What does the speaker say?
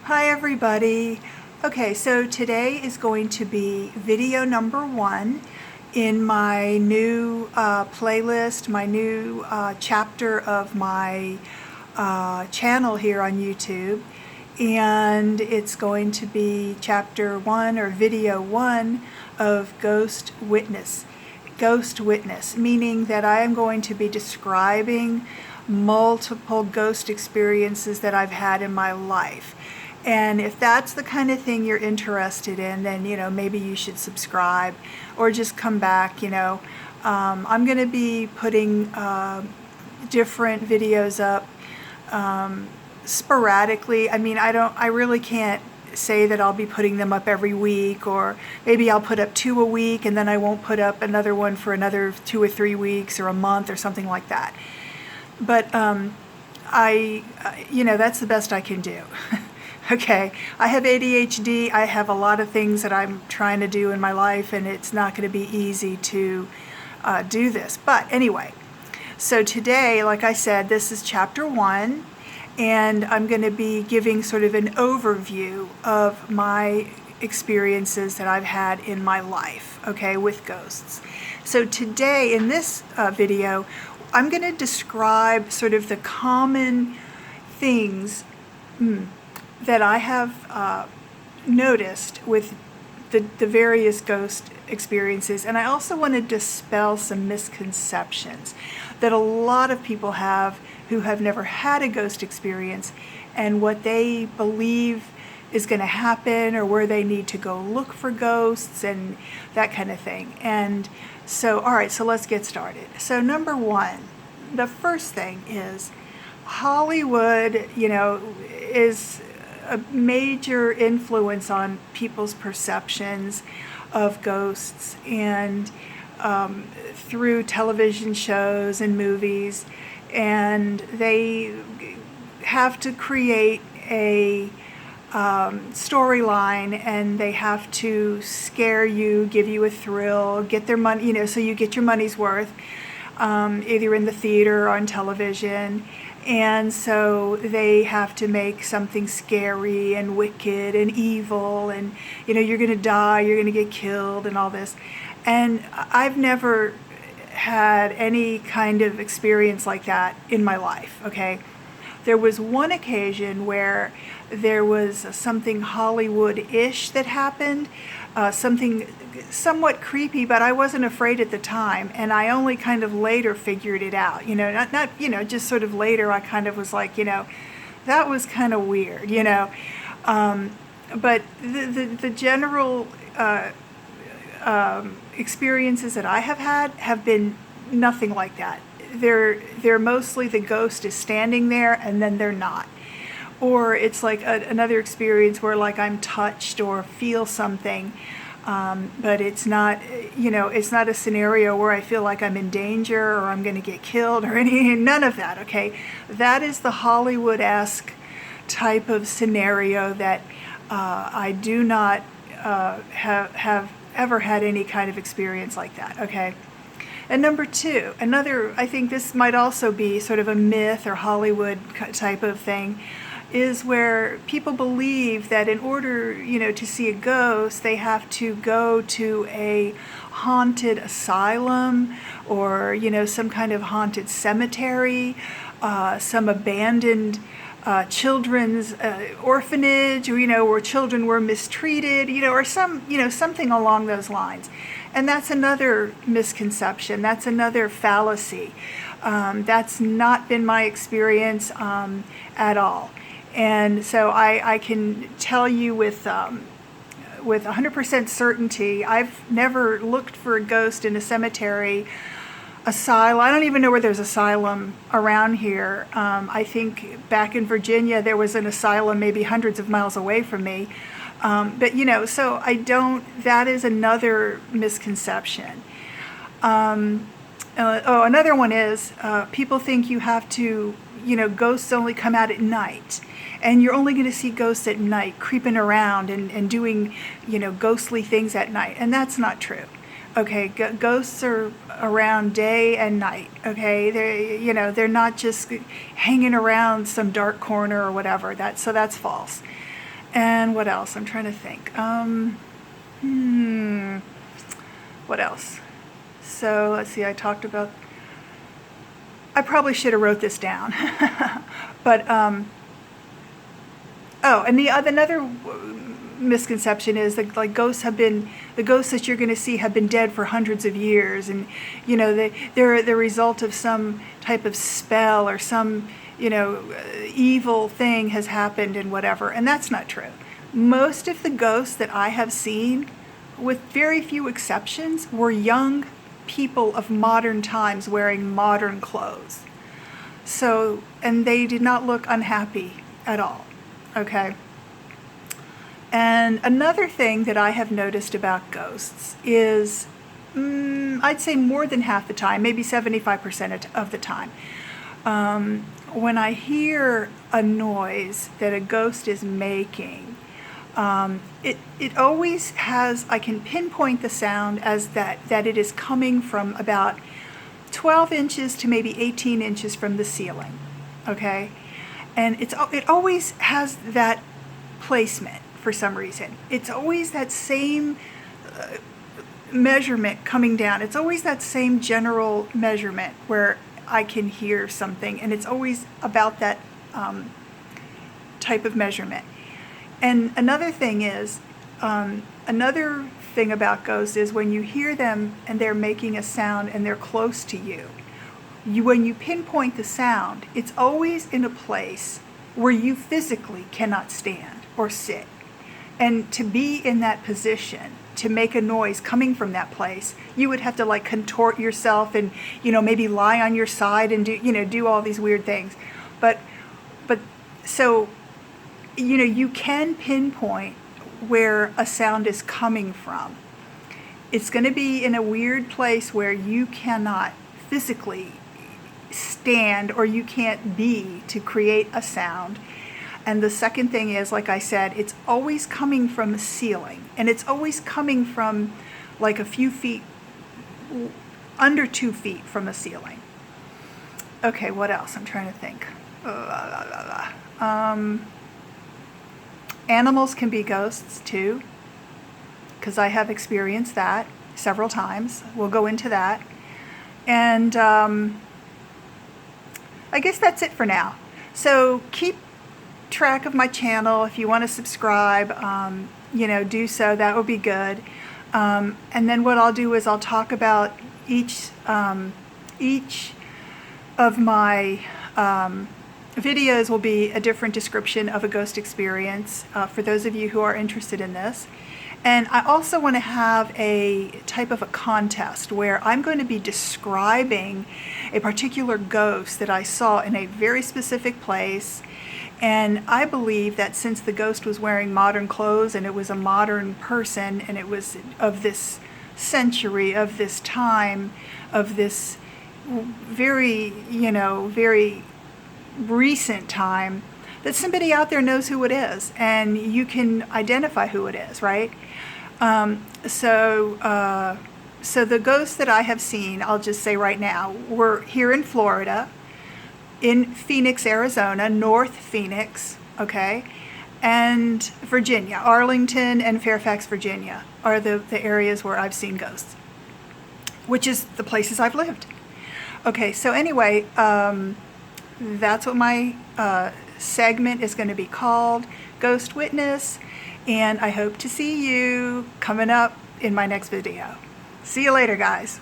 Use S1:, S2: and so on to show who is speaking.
S1: Hi everybody. Okay, so today is going to be video number 1 in my new playlist, my new chapter of my channel here on YouTube. And it's going to be chapter 1 or video 1 of Ghost Witness. Ghost Witness, meaning that I am going to be describing multiple ghost experiences that I've had in my life. And if that's the kind of thing you're interested in, then, maybe you should subscribe or just come back, I'm going to be putting different videos up sporadically. I really can't say that I'll be putting them up every week, or maybe I'll put up 2 a week and then I won't put up another one for another 2 or 3 weeks or a month or something like that. But that's the best I can do. Okay, I have ADHD. I have a lot of things that I'm trying to do in my life, and it's not going to be easy to do this. But anyway, so today, like I said, this is chapter 1, and I'm going to be giving sort of an overview of my experiences that I've had in my life, okay, with ghosts. So today, in this video, I'm going to describe sort of the common things that I have noticed with the various ghost experiences. And I also want to dispel some misconceptions that a lot of people have who have never had a ghost experience, and what they believe is going to happen, or where they need to go look for ghosts and that kind of thing. And so, all right, so let's get started. So number 1, the first thing is Hollywood, is a major influence on people's perceptions of ghosts, and through television shows and movies, and they have to create a storyline, and they have to scare you, give you a thrill, get their money, so you get your money's worth, either in the theater or on television. And so they have to make something scary and wicked and evil, and you're going to die, you're going to get killed and all this. And I've never had any kind of experience like that in my life, okay? There was one occasion where there was something Hollywood-ish that happened, something somewhat creepy, but I wasn't afraid at the time, and I only kind of later figured it out, not just sort of later. I kind of was like, that was kind of weird, but the general experiences that I have had have been nothing like that. They're mostly the ghost is standing there and then they're not. Or it's like another experience where like I'm touched or feel something, but it's not, it's not a scenario where I feel like I'm in danger or I'm going to get killed or anything. None of that, okay? That is the Hollywood-esque type of scenario that I do not have ever had any kind of experience like that, okay? And number 2, I think this might also be sort of a myth or Hollywood type of thing, is where people believe that in order, to see a ghost, they have to go to a haunted asylum, or, some kind of haunted cemetery, some abandoned children's orphanage, or, where children were mistreated, or something along those lines. And that's another misconception. That's another fallacy. That's not been my experience at all. And so I can tell you with 100% certainty, I've never looked for a ghost in a cemetery, asylum. I don't even know where there's asylum around here. I think back in Virginia there was an asylum maybe hundreds of miles away from me. But so that is another misconception. Another one is people think you have to, ghosts only come out at night. And you're only going to see ghosts at night, creeping around and doing, ghostly things at night. And that's not true. Okay, ghosts are around day and night. Okay, they're not just hanging around some dark corner or whatever. So that's false. And what else? I'm trying to think. What else? So let's see, I probably should have wrote this down. But, and another misconception is that like the ghosts that you're going to see have been dead for hundreds of years, and they're the result of some type of spell or some evil thing has happened and whatever, and that's not true. Most of the ghosts that I have seen, with very few exceptions, were young people of modern times wearing modern clothes. So, and they did not look unhappy at all. Okay. And another thing that I have noticed about ghosts is, I'd say more than half the time, maybe 75% of the time, when I hear a noise that a ghost is making, it always has, I can pinpoint the sound as that it is coming from about 12 inches to maybe 18 inches from the ceiling. Okay. And it always has that placement for some reason. It's always that same measurement coming down. It's always that same general measurement where I can hear something, and it's always about that type of measurement. And another thing about ghosts is when you hear them and they're making a sound and they're close to you, when you pinpoint the sound, it's always in a place where you physically cannot stand or sit. And to be in that position, to make a noise coming from that place, you would have to like contort yourself and, maybe lie on your side and do all these weird things. But so, you can pinpoint where a sound is coming from. It's going to be in a weird place where you cannot physically stand or you can't be to create a sound. And the second thing is, like I said, it's always coming from the ceiling, and it's always coming from like a few feet, under 2 feet from the ceiling. Okay, what else? I'm trying to think. Animals can be ghosts too, because I have experienced that several times. We'll go into that. And I guess that's it for now. So keep track of my channel. If you want to subscribe, do so. That would be good. And then what I'll do is I'll talk about each of my videos will be a different description of a ghost experience for those of you who are interested in this. And I also want to have a type of a contest where I'm going to be describing a particular ghost that I saw in a very specific place. And I believe that since the ghost was wearing modern clothes and it was a modern person and it was of this century, of this time, of this very, very recent time, that somebody out there knows who it is and you can identify who it is, right? So the ghosts that I have seen, I'll just say right now, were here in Florida, in Phoenix, Arizona, North Phoenix, okay, and Virginia, Arlington and Fairfax, Virginia are the areas where I've seen ghosts, which is the places I've lived. Okay, so anyway, that's what my segment is going to be called, Ghost Witness, and I hope to see you coming up in my next video. See you later, guys.